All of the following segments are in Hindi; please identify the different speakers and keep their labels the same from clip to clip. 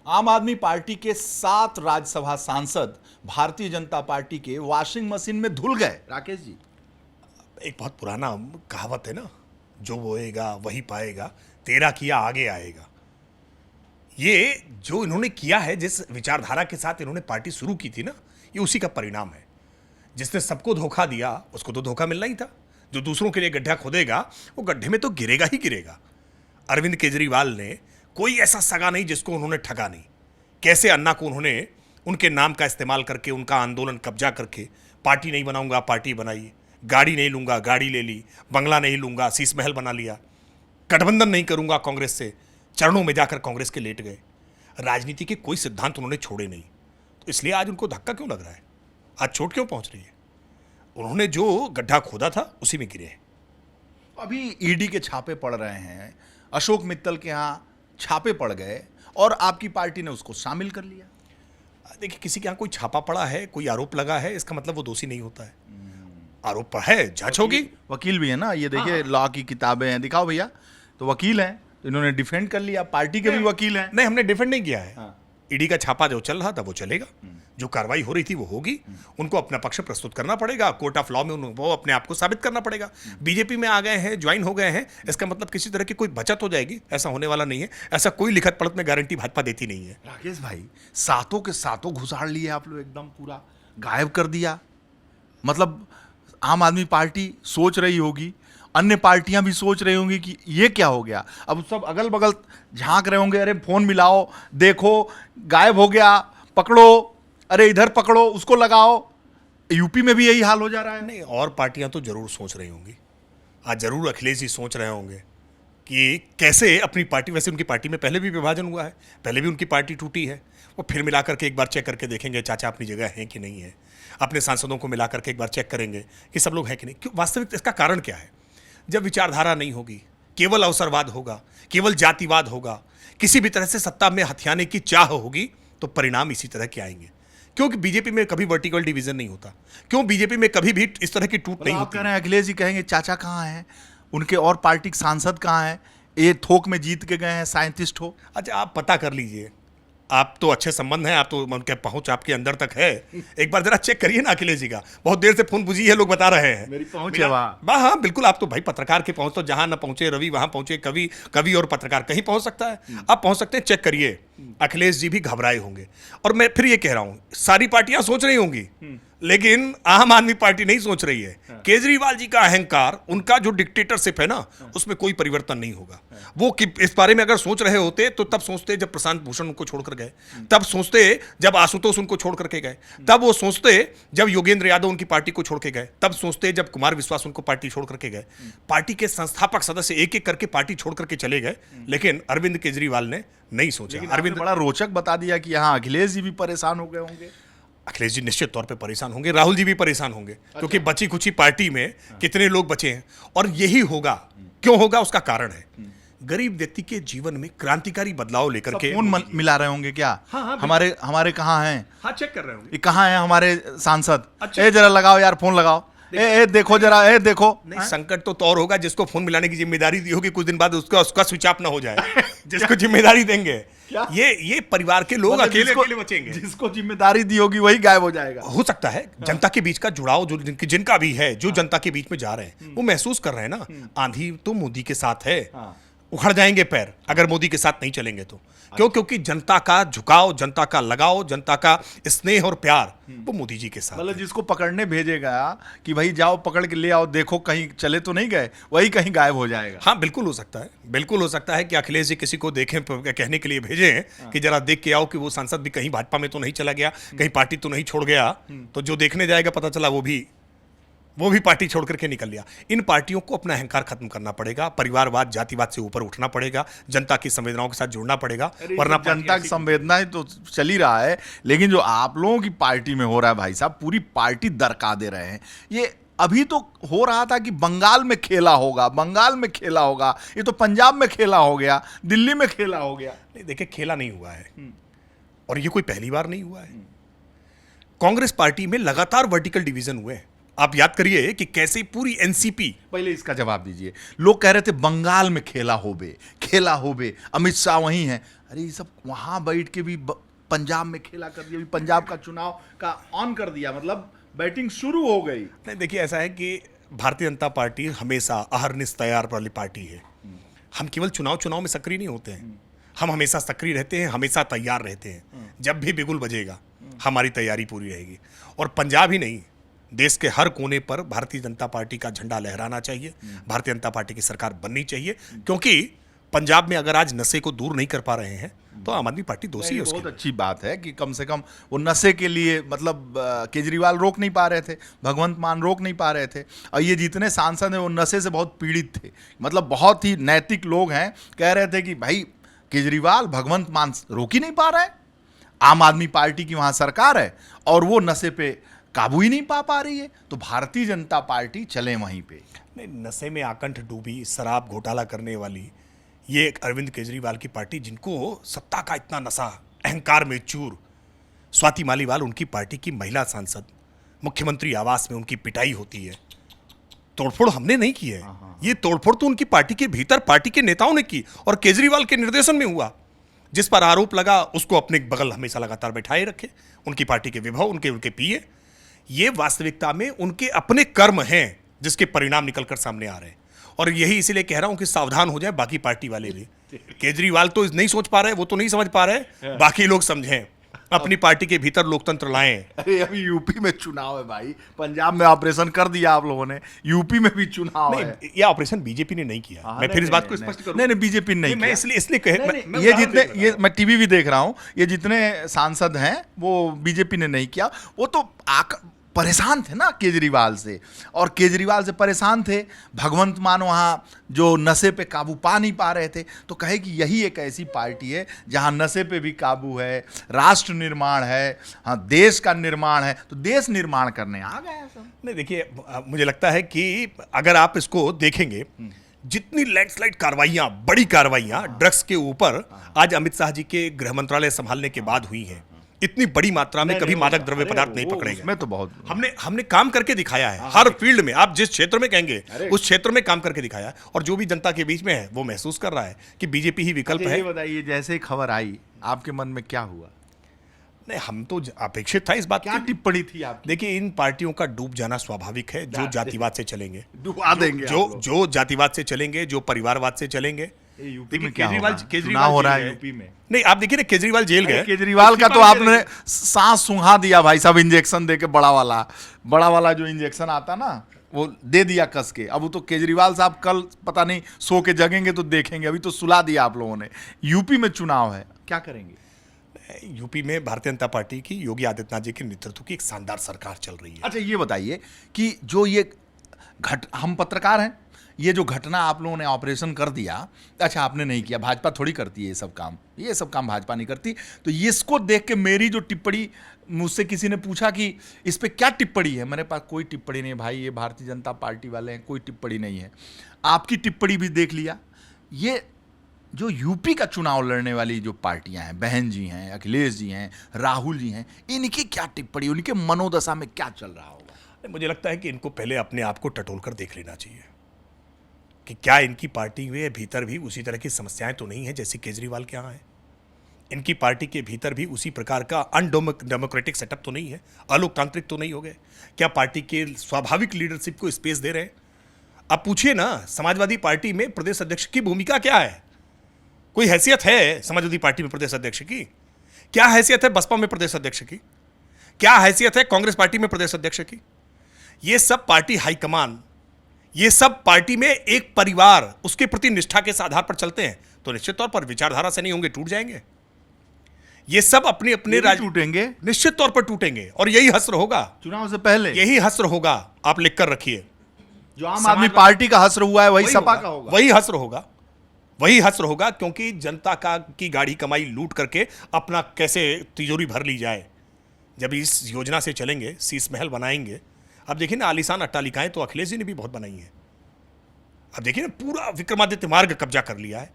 Speaker 1: आम आदमी पार्टी के 7 राज्यसभा सांसद भारतीय जनता पार्टी के वॉशिंग मशीन में धुल गए। राकेश जी,
Speaker 2: एक बहुत पुराना कहावत है ना, जो बोएगा वही पाएगा, तेरा किया आगे आएगा। ये जो इन्होंने किया है, जिस विचारधारा के साथ इन्होंने पार्टी शुरू की थी ना, ये उसी का परिणाम है। जिसने सबको धोखा दिया उसको तो धोखा मिलना ही था। जो दूसरों के लिए गड्ढा खोदेगा वो गड्ढे में तो गिरेगा ही गिरेगा। अरविंद केजरीवाल ने कोई ऐसा सगा नहीं जिसको उन्होंने ठगा नहीं। कैसे अन्ना को उन्होंने उनके नाम का इस्तेमाल करके, उनका आंदोलन कब्जा करके, पार्टी नहीं बनाऊंगा पार्टी बनाई, गाड़ी नहीं लूंगा गाड़ी ले ली, बंगला नहीं लूंगा शीश महल बना लिया, गठबंधन नहीं करूंगा कांग्रेस से, चरणों में जाकर कांग्रेस के लेट गए। राजनीति के कोई सिद्धांत उन्होंने छोड़े नहीं। तो इसलिए आज उनको धक्का क्यों लग रहा है, आज चोट क्यों पहुंच रही है? उन्होंने जो गड्ढा खोदा था उसी में गिरे हैं।
Speaker 1: अभी ईडी के छापे पड़ रहे हैं, अशोक मित्तल के यहाँ छापे पड़ गए और आपकी पार्टी ने उसको शामिल कर लिया।
Speaker 2: देखिए, किसी के यहाँ कोई छापा पड़ा है, कोई आरोप लगा है, इसका मतलब वो दोषी नहीं होता है। आरोप पर है, जांच होगी।
Speaker 1: वकील भी है ना, ये देखिए लॉ की किताबें हैं, दिखाओ भैया। तो वकील हैं, तो इन्होंने डिफेंड कर लिया, पार्टी के भी वकील हैं।
Speaker 2: नहीं, हमने डिफेंड नहीं किया है। ईडी का छापा जो चल रहा था वो चलेगा, जो कार्रवाई हो रही थी वो होगी। उनको अपना पक्ष प्रस्तुत करना पड़ेगा, कोर्ट ऑफ लॉ में उनको अपने आप को साबित करना पड़ेगा। बीजेपी में आ गए हैं, ज्वाइन हो गए हैं, इसका मतलब किसी तरह की कोई बचत हो जाएगी, ऐसा होने वाला नहीं है। ऐसा कोई लिखत पढ़त में गारंटी भाजपा देती नहीं है।
Speaker 1: राकेश भाई, सातों के सातों घुसाड़ लिए आप लोग, एकदम पूरा गायब कर दिया। मतलब आम आदमी पार्टी सोच रही होगी, अन्य पार्टियां भी सोच रही होंगी कि ये क्या हो गया। अब सब अगल बगल झांक रहे होंगे, अरे फोन मिलाओ, देखो गायब हो गया, पकड़ो, अरे इधर पकड़ो, उसको लगाओ। यूपी में भी यही हाल हो जा रहा है।
Speaker 2: नहीं, और पार्टियां तो जरूर सोच रही होंगी। आज जरूर अखिलेश जी सोच रहे होंगे कि कैसे अपनी पार्टी, वैसे उनकी पार्टी में पहले भी विभाजन हुआ है, पहले भी उनकी पार्टी टूटी है, वो फिर मिला करके एक बार चेक करके देखेंगे चाचा अपनी जगह हैं कि नहीं है। अपने सांसदों को मिला करके एक बार चेक करेंगे कि सब लोग हैं कि नहीं। क्यों? वास्तविक इसका कारण क्या है? जब विचारधारा नहीं होगी, केवल अवसरवाद होगा, केवल जातिवाद होगा, किसी भी तरह से सत्ता में हथियाने की चाह होगी, तो परिणाम इसी तरह के आएंगे। क्योंकि बीजेपी में कभी वर्टिकल डिवीजन नहीं होता। क्यों? बीजेपी में कभी भी इस तरह की टूट नहीं होती।
Speaker 1: कह रहे हैं अखिलेश जी कहेंगे चाचा कहाँ हैं, उनके और पार्टी के सांसद कहाँ हैं, ये थोक में जीत के गए हैं, साइंटिस्ट हो।
Speaker 2: अच्छा, आप पता कर लीजिए, आप तो अच्छे संबंध हैं, आप तो उनके पहुंच आपके अंदर तक है। एक बार जरा चेक करिए ना अखिलेश जी का। बहुत देर से फोन बुझी है, लोग बता रहे हैं।
Speaker 1: मेरी पहुंच है वहाँ।
Speaker 2: हाँ बिल्कुल, आप तो भाई पत्रकार के पहुंच, तो जहां ना पहुंचे रवि वहां पहुंचे, कवि कवि और पत्रकार कहीं पहुंच सकता है। आप पहुंच सकते हैं, चेक करिए। अखिलेश जी भी घबराए होंगे। और मैं फिर ये कह रहा हूं, सारी पार्टियां सोच रही होंगी, लेकिन आम आदमी पार्टी नहीं सोच रही है। केजरीवाल जी का अहंकार, उनका जो डिक्टेटरशिप है ना, उसमें कोई परिवर्तन नहीं होगा। वो इस बारे में अगर सोच रहे होते तो तब सोचते जब प्रशांत भूषण उनको छोड़कर गए, तब सोचते जब आशुतोष उनको छोड़ करके गए, तब वो सोचते जब योगेंद्र यादव उनकी पार्टी को छोड़ के गए, तब सोचते जब कुमार विश्वास उनको पार्टी छोड़ करके गए। पार्टी के संस्थापक सदस्य एक एक करके पार्टी छोड़ करके चले गए, लेकिन अरविंद केजरीवाल ने नहीं सोचा।
Speaker 1: अरविंद बड़ा रोचक बता दिया कि यहाँ अखिलेश जी भी परेशान हो गए होंगे।
Speaker 2: अखिलेश जी निश्चित तौर पे परेशान होंगे, राहुल जी भी परेशान होंगे। क्योंकि बची खुची पार्टी में कितने लोग बचे हैं, और यही होगा। क्यों होगा? उसका कारण है गरीब व्यक्ति के जीवन में क्रांतिकारी बदलाव लेकर के।
Speaker 1: फोन मिला रहे होंगे क्या?
Speaker 2: हाँ,
Speaker 1: हमारे कहाँ हैं?
Speaker 2: हाँ, चेक कर रहे होंगे,
Speaker 1: ये कहाँ हैं हमारे सांसद?
Speaker 2: अच्छा।
Speaker 1: ए जरा लगाओ यार, फोन लगाओ, ए देखो जरा, ए देखो।
Speaker 2: नहीं, संकट तो और होगा जिसको फोन मिलाने की जिम्मेदारी दी होगी, कुछ दिन बाद उसका स्विच ऑफ ना हो जाए। जिसको जिम्मेदारी देंगे, ये परिवार के लोग अकेले बचेंगे।
Speaker 1: जिसको जिम्मेदारी दी होगी वही गायब हो जाएगा।
Speaker 2: हो सकता है जनता के बीच का जुड़ाव जो जिनका भी है, जो जनता के बीच में जा रहे हैं, वो महसूस कर रहे हैं ना, आंधी तो मोदी के साथ है, उखड़ जाएंगे पैर अगर मोदी के साथ नहीं चलेंगे तो। क्यों? क्योंकि जनता का झुकाव, जनता का लगाव, जनता का स्नेह और प्यार वो मोदी जी के साथ।
Speaker 1: मतलब जिसको पकड़ने भेजेगा कि भाई जाओ पकड़ के ले आओ, देखो कहीं चले तो नहीं गए, वही कहीं गायब हो जाएगा।
Speaker 2: हाँ बिल्कुल हो सकता है, बिल्कुल हो सकता है कि अखिलेश जी किसी को देखें, कहने के लिए भेजें कि जरा देख के आओ कि वो सांसद भी कहीं भाजपा में तो नहीं चला गया, कहीं पार्टी तो नहीं छोड़ गया। तो जो देखने जाएगा पता चला वो भी पार्टी छोड़ करके निकल लिया। इन पार्टियों को अपना अहंकार खत्म करना पड़ेगा, परिवारवाद, जातिवाद से ऊपर उठना पड़ेगा, जनता की संवेदनाओं के साथ जुड़ना पड़ेगा।
Speaker 1: वरना जनता की संवेदनाएं तो चल ही रहा है, लेकिन जो आप लोगों की पार्टी में हो रहा है भाई साहब, पूरी पार्टी दरका दे रहे हैं। ये अभी तो हो रहा था कि बंगाल में खेला होगा, बंगाल में खेला होगा, ये तो पंजाब में खेला हो गया, दिल्ली में खेला हो गया।
Speaker 2: नहीं, देखिए खेला नहीं हुआ है, और ये कोई पहली बार नहीं हुआ है। कांग्रेस पार्टी में लगातार वर्टिकल डिवीजन हुए हैं। आप याद करिए कि कैसे पूरी एनसीपी।
Speaker 1: पहले इसका जवाब दीजिए। लोग कह रहे थे बंगाल में खेला होबे, अमित शाह वहीं हैं। अरे ये सब वहां बैठ के भी पंजाब में खेला कर दिया, अभी पंजाब का चुनाव का ऑन कर दिया, मतलब बैटिंग शुरू हो गई।
Speaker 2: नहीं, देखिए ऐसा है कि भारतीय जनता पार्टी हमेशा अहरनिश तैयार वाली पार्टी है। हम केवल चुनाव में सक्रिय नहीं होते हैं, हम हमेशा सक्रिय रहते हैं, हमेशा तैयार रहते हैं। जब भी बिगुल बजेगा हमारी तैयारी पूरी रहेगी। और पंजाब ही नहीं, देश के हर कोने पर भारतीय जनता पार्टी का झंडा लहराना चाहिए, भारतीय जनता पार्टी की सरकार बननी चाहिए। क्योंकि पंजाब में अगर आज नशे को दूर नहीं कर पा रहे हैं तो आम आदमी पार्टी दोषी है उसकी।
Speaker 1: बहुत अच्छी बात है कि कम से कम वो नशे के लिए, मतलब केजरीवाल रोक नहीं पा रहे थे, भगवंत मान रोक नहीं पा रहे थे, और ये जितने सांसद हैं वो नशे से बहुत पीड़ित थे, मतलब बहुत ही नैतिक लोग हैं, कह रहे थे कि भाई केजरीवाल भगवंत मान रोक ही नहीं पा रहे हैं, आम आदमी पार्टी की वहाँ सरकार है और वो नशे पे काबू ही नहीं पा रही है, तो भारतीय जनता पार्टी चले वहीं पे।
Speaker 2: नहीं, नशे में आकंठ डूबी, शराब घोटाला करने वाली ये एक अरविंद केजरीवाल की पार्टी, जिनको सत्ता का इतना नशा, अहंकार में चूर, स्वाति मालीवाल उनकी पार्टी की महिला सांसद, मुख्यमंत्री आवास में उनकी पिटाई होती है। तोड़फोड़ हमने नहीं की है, ये तोड़फोड़ तो उनकी पार्टी के भीतर पार्टी के नेताओं ने की और केजरीवाल के निर्देशन में हुआ। जिस पर आरोप लगा उसको अपने बगल हमेशा लगातार बैठाए रखे, उनकी पार्टी के विभव, उनके पीए। ये वास्तविकता में उनके अपने कर्म हैं जिसके परिणाम निकलकर सामने आ रहे हैं। और यही इसीलिए कह रहा हूं कि सावधान हो जाए बाकी पार्टी वाले भी। केजरीवाल तो नहीं सोच पा रहे, वो तो नहीं समझ पा रहे, बाकी लोग समझें, अपनी पार्टी के भीतर लोकतंत्र लाएं।
Speaker 1: अरे अभी यूपी में चुनाव है भाई, पंजाब में ऑपरेशन कर दिया आप लोगों ने, यूपी में भी चुनाव है।
Speaker 2: ये ऑपरेशन बीजेपी ने नहीं किया, मैं फिर इस बात को स्पष्ट करूं।
Speaker 1: नहीं, बीजेपी ने नहीं
Speaker 2: मैं इसलिए कहे,
Speaker 1: ये जितने, ये मैं टीवी भी देख रहा हूं, ये जितने सांसद हैं वो बीजेपी ने नहीं किया। वो तो परेशान थे ना केजरीवाल से, और केजरीवाल से परेशान थे, भगवंत मान वहाँ जो नशे पे काबू पा नहीं पा रहे थे, तो कहे कि यही एक ऐसी पार्टी है जहाँ नशे पे भी काबू है, राष्ट्र निर्माण है, हाँ देश का निर्माण है, तो देश निर्माण करने आ गए हैं सब।
Speaker 2: नहीं, देखिए मुझे लगता है कि अगर आप इसको देखेंगे, जितनी लैंडस्लाइड कार्रवाइयां, बड़ी कार्रवाइयां ड्रग्स के ऊपर आज अमित शाह जी के गृह मंत्रालय संभालने के बाद हुई हैं, इतनी बड़ी मात्रा में कभी मादक द्रव्य पदार्थ नहीं पकड़े गए।
Speaker 1: मैं तो बहुत
Speaker 2: हमने काम करके दिखाया है, हर फील्ड में, आप जिस क्षेत्र में कहेंगे उस क्षेत्र में काम करके दिखाया है। और जो भी जनता के बीच में है वो महसूस कर रहा है कि बीजेपी ही विकल्प है।
Speaker 1: ये बताइए, जैसे खबर आई आपके मन में क्या हुआ?
Speaker 2: नहीं, हम तो अपेक्षित था इस बात
Speaker 1: क्या टिप्पणी थी आपकी?
Speaker 2: देखिए, इन पार्टियों का डूब जाना स्वाभाविक है, जो जातिवाद से चलेंगे,
Speaker 1: डुबा देंगे,
Speaker 2: जो जातिवाद से चलेंगे, जो परिवारवाद से चलेंगे।
Speaker 1: यूपी में केजरीवाल हो रहा है यूपी में।
Speaker 2: नहीं, आप देखिए ना, केजरीवाल जेल गए,
Speaker 1: केजरीवाल का तो आपने सांस सूंघा दिया भाई साहब, इंजेक्शन दे के, बड़ा वाला जो इंजेक्शन आता ना वो दे दिया कस के। अब वो तो केजरीवाल साहब कल पता नहीं सो के जगेंगे तो देखेंगे, अभी तो सुला दिया आप लोगों ने। यूपी में चुनाव है, क्या करेंगे?
Speaker 2: यूपी में भारतीय जनता पार्टी की, योगी आदित्यनाथ जी के नेतृत्व की एक शानदार सरकार चल रही है।
Speaker 1: अच्छा ये बताइए कि जो ये हम पत्रकार हैं, ये जो घटना आप लोगों ने ऑपरेशन कर दिया, अच्छा आपने नहीं किया, भाजपा थोड़ी करती है ये सब काम भाजपा नहीं करती। तो इसको देख के मेरी जो टिप्पणी, मुझसे किसी ने पूछा कि इस पे क्या टिप्पणी है, मेरे पास कोई टिप्पणी नहीं भाई, ये भारतीय जनता पार्टी वाले हैं, कोई टिप्पणी नहीं है। आपकी टिप्पणी भी देख लिया। ये जो यूपी का चुनाव लड़ने वाली जो पार्टियां हैं, बहन जी हैं, अखिलेश जी हैं, राहुल जी हैं, इनकी क्या टिप्पणी, उनके मनोदशा में क्या चल रहा होगा?
Speaker 2: मुझे लगता है कि इनको पहले अपने आप को टटोल कर देख लेना चाहिए कि क्या इनकी पार्टी में भीतर भी उसी तरह की समस्याएं तो नहीं है जैसे केजरीवाल के यहाँ है। इनकी पार्टी के भीतर भी उसी प्रकार का अनडेमोक्रेटिक सेटअप तो नहीं है, अलोकतांत्रिक तो नहीं हो गए। क्या पार्टी के स्वाभाविक लीडरशिप को स्पेस दे रहे हैं? अब पूछिए ना, समाजवादी पार्टी में प्रदेश अध्यक्ष की भूमिका क्या है? कोई हैसियत है समाजवादी पार्टी में प्रदेश अध्यक्ष की? क्या हैसियत है बसपा में प्रदेश अध्यक्ष की? क्या हैसियत है कांग्रेस पार्टी में प्रदेश अध्यक्ष की? ये सब पार्टी हाईकमान, ये सब पार्टी में एक परिवार, उसके प्रति निष्ठा के आधार पर चलते हैं, तो निश्चित तौर पर विचारधारा से नहीं होंगे, टूट जाएंगे। ये सब अपने अपने
Speaker 1: टूटेंगे,
Speaker 2: निश्चित तौर पर टूटेंगे, और यही हस्र होगा
Speaker 1: चुनाव से पहले,
Speaker 2: यही हस्र होगा। आप लिख कर रखिए,
Speaker 1: जो आम आदमी पार्टी का हस्र हुआ है वही सपा का होगा,
Speaker 2: वही हस्र होगा, वही हस्र होगा। क्योंकि जनता की गाड़ी कमाई लूट करके अपना कैसे तिजोरी भर ली जाए, जब इस योजना से चलेंगे, शीश महल बनाएंगे। अब देखिए ना, आलीशान अट्टालिकाएं तो अखिलेश जी ने भी बहुत बनाई हैं। अब देखिए ना, पूरा विक्रमादित्य मार्ग कब्जा कर लिया है।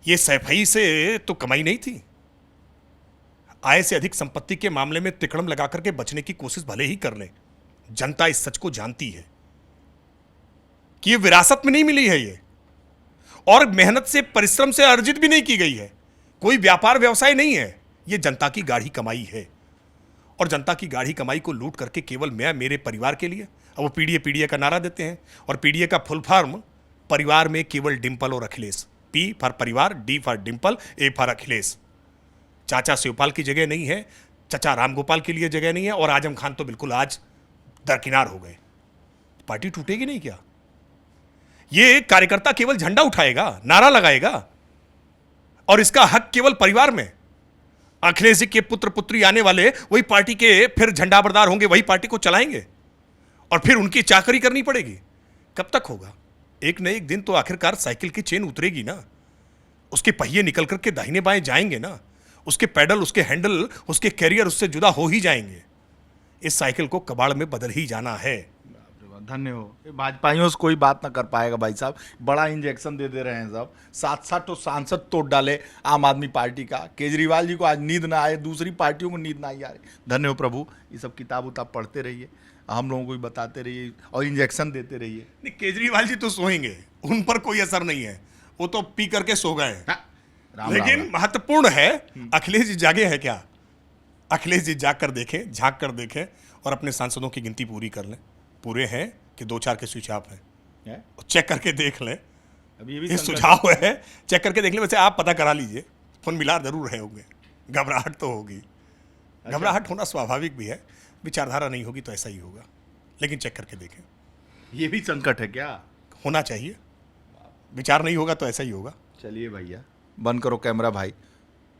Speaker 2: ये सैफई से तो कमाई नहीं थी, आय से अधिक संपत्ति के मामले में तिकड़म लगा करके बचने की कोशिश भले ही कर लें, जनता इस सच को जानती है कि ये विरासत में नहीं मिली है ये। और मेहनत से, परिश्रम से अर्जित भी नहीं की गई है। कोई व्यापार व्यवसाय नहीं है, ये जनता की गाढ़ी कमाई है। और जनता की गाढ़ी कमाई को लूट करके केवल मैं, मेरे परिवार के लिए, अब वो पीडीए पीडीए का नारा देते हैं, और पीडीए का फुल फॉर्म परिवार में केवल डिंपल और अखिलेश, पी फॉर परिवार, D for Dimple, A for Akhilesh. चाचा शिवपाल की जगह नहीं है, चाचा रामगोपाल के लिए जगह नहीं है, और आजम खान तो बिल्कुल आज दरकिनार हो गए। पार्टी टूटेगी नहीं क्या? ये कार्यकर्ता केवल झंडा उठाएगा, नारा लगाएगा, और इसका हक केवल परिवार में। अखिलेश जी के पुत्र पुत्री आने वाले वही पार्टी के फिर झंडाबरदार होंगे, वही पार्टी को चलाएंगे, और फिर उनकी चाकरी करनी पड़ेगी। कब तक होगा? एक न एक दिन तो आखिरकार साइकिल की चेन उतरेगी ना, उसके पहिए निकल करके दाहिने बाएं जाएंगे ना, उसके पैडल, उसके हैंडल, उसके कैरियर उससे जुदा हो ही जाएंगे। इस साइकिल को कबाड़ में बदल ही जाना है।
Speaker 1: धन्य हो। भाजपाइयों से कोई बात ना कर पाएगा भाई साहब, बड़ा इंजेक्शन दे रहे हैं सब। 7 तो सांसद तोड़ डाले आम आदमी पार्टी का। केजरीवाल जी को आज नींद ना आए, दूसरी पार्टियों को नींद ना आई आ रही। धन्य हो प्रभु। ये सब किताब उताब पढ़ते रहिए, हम लोगों को भी बताते रहिए और इंजेक्शन देते रहिए।
Speaker 2: नहीं, केजरीवाल जी तो सोएंगे, उन पर कोई असर नहीं है, वो तो पी करके सो गए। लेकिन महत्वपूर्ण है, अखिलेश जी जागे हैं क्या? अखिलेश जी जाग कर देखें, झांक कर देखें, और अपने सांसदों की गिनती पूरी कर लें। पूरे हैं कि 2-4 के स्विच ऑफ हैं, चेक करके देख लें।
Speaker 1: अभी ये भी
Speaker 2: ये सुझाव है, चेक करके देख लें। वैसे आप पता करा लीजिए, फोन मिला जरूर रहे होंगे, घबराहट तो होगी। घबराहट होना स्वाभाविक भी है, विचारधारा नहीं होगी तो ऐसा ही होगा, लेकिन चेक करके देखें।
Speaker 1: ये भी संकट है क्या?
Speaker 2: होना चाहिए, विचार नहीं होगा तो ऐसा ही होगा।
Speaker 1: चलिए भैया, बंद करो कैमरा भाई।